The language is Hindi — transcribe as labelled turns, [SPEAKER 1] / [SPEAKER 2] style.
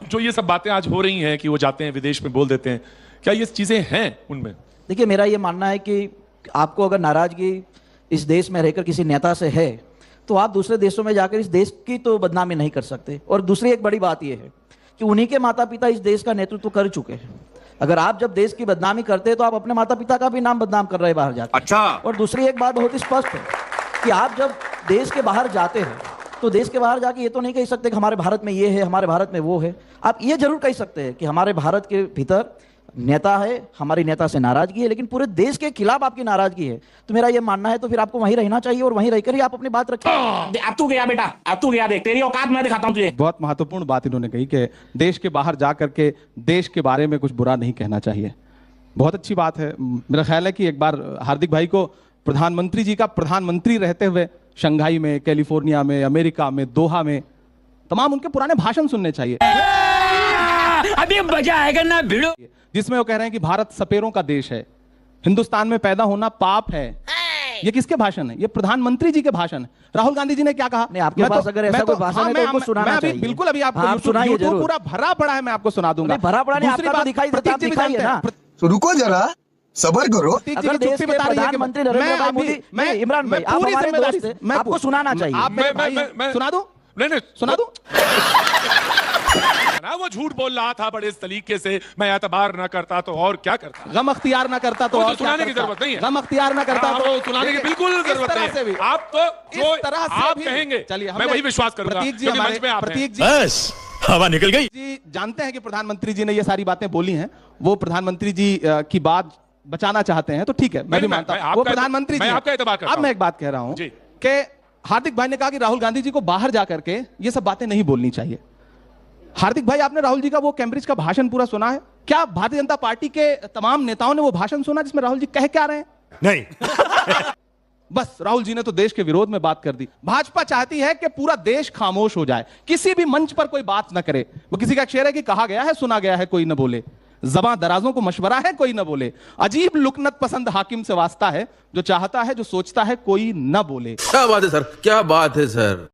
[SPEAKER 1] जो ये सब बातें आज हो रही हैं कि वो जाते हैं विदेश में बोल देते हैं, क्या ये चीजें हैं उनमें?
[SPEAKER 2] देखिए, मेरा ये मानना है कि आपको अगर नाराजगी इस देश में रहकर किसी नेता से है तो आप दूसरे देशों में जाकर इस देश की तो बदनामी नहीं कर सकते। और दूसरी एक बड़ी बात यह है कि उन्हीं के माता पिता इस देश का नेतृत्व कर चुके हैं। अगर आप जब देश की बदनामी करते हैं तो आप अपने माता पिता का भी नाम बदनाम कर रहे हैं बाहर जाकर।
[SPEAKER 3] अच्छा।
[SPEAKER 2] और दूसरी एक बात बहुत स्पष्ट है कि आप जब देश के बाहर जाते हैं तो देश के बाहर जाके ये तो नहीं कह सकते कि हमारे भारत में ये है, हमारे भारत में वो है। आप ये जरूर कह सकते हैं कि हमारे भारत के भीतर नेता है, हमारी नेता से नाराजगी है, लेकिन पूरे देश के खिलाफ आपकी नाराजगी है तो मेरा ये मानना है तो फिर आपको वहीं रहना चाहिए और वहीं रहकर ही आप अपनी बात रखें।
[SPEAKER 3] अब तू गया बेटा, अब तू गया, देख तेरी औकात मैं दिखाता हूं तुझे।
[SPEAKER 4] बहुत महत्वपूर्ण बात इन्होंने कही कि देश के बाहर जा करके देश के बारे में कुछ बुरा नहीं कहना चाहिए। बहुत अच्छी बात है। मेरा ख्याल है कि एक बार हार्दिक भाई को प्रधानमंत्री जी का प्रधानमंत्री रहते हुए शंघाई में, कैलिफोर्निया में, अमेरिका में, दोहा में तमाम उनके पुराने भाषण सुनने चाहिए।
[SPEAKER 3] अभी मजा आएगा ना भिड़ो,
[SPEAKER 4] जिसमें वो कह रहे हैं कि भारत सपेरों का देश है, हिंदुस्तान में पैदा होना पाप है। ये किसके भाषण है? ये प्रधानमंत्री जी के भाषण है। राहुल गांधी जी ने क्या कहा?
[SPEAKER 2] नहीं, आपके पास अगर ऐसा कोई भाषण है तो आपको सुनाना चाहिए।
[SPEAKER 4] बिल्कुल, अभी आपको
[SPEAKER 2] आप सुनाइए जरूर।
[SPEAKER 4] पूरा भरा पड़ा है, मैं आपको सुना दूंगा।
[SPEAKER 2] भरा पड़ा नहीं, आपका तो दिखाई देता है, दिखाइए ना।
[SPEAKER 5] तो रुको जरा, सबर करो।
[SPEAKER 2] अगर देश के प्रधानमंत्री नरेंद्र भाई मोदी, मैं इमरान भाई, आप हमारे दोस्त हैं, आपको सुनाना चाहिए।
[SPEAKER 4] मैं सुना दूं?
[SPEAKER 1] नहीं
[SPEAKER 4] सुना दूं?
[SPEAKER 1] ना वो झूठ बोल रहा था बड़े इस तरीके से, मैं एतबार ना करता तो और क्या करता।
[SPEAKER 4] गम अख्तियार ना करता तो और
[SPEAKER 1] सुनाने की जरूरत नहीं है।
[SPEAKER 4] गम अख्तियार ना करता तो
[SPEAKER 1] सुनाने की बिल्कुल जरूरत नहीं है। आप तो जो आप कहेंगे मैं वही विश्वास करूंगा।
[SPEAKER 4] प्रतीक जी,
[SPEAKER 1] क्योंकि मंच में आप हैं।
[SPEAKER 4] प्रतीक जी,
[SPEAKER 6] बस हवा निकल गई
[SPEAKER 4] जी जानते हैं कि प्रधानमंत्री जी ने ये सारी बातें बोली हैं। वो प्रधानमंत्री जी की बात बचाना चाहते हैं तो ठीक है, मैं भी मानता हूं। वो प्रधानमंत्री जी,
[SPEAKER 1] आपका एतबार करता हूं।
[SPEAKER 4] अब मैं एक बात कह रहा हूं कि हार्दिक भाई ने कहा कि राहुल गांधी जी को बाहर जाकर के ये सब बातें नहीं बोलनी चाहिए। हार्दिक भाई, आपने राहुल जी का वो कैम्ब्रिज का भाषण पूरा सुना है क्या? भारतीय जनता पार्टी के तमाम नेताओं ने वो भाषण सुना जिसमें राहुल जी कह क्या रहे हैं?
[SPEAKER 6] नहीं।
[SPEAKER 4] बस राहुल जी ने तो देश के विरोध में बात कर दी। भाजपा चाहती है कि पूरा देश खामोश हो जाए, किसी भी मंच पर कोई बात ना करे। वो किसी का शेर है कि कहा गया है, सुना गया है, कोई न बोले। ज़बां दराजों को मशवरा है, कोई न बोले। अजीब लुकनत पसंद हाकिम से वास्ता है, जो चाहता है, जो सोचता है, कोई न बोले।
[SPEAKER 7] क्या बात है सर, क्या बात है सर।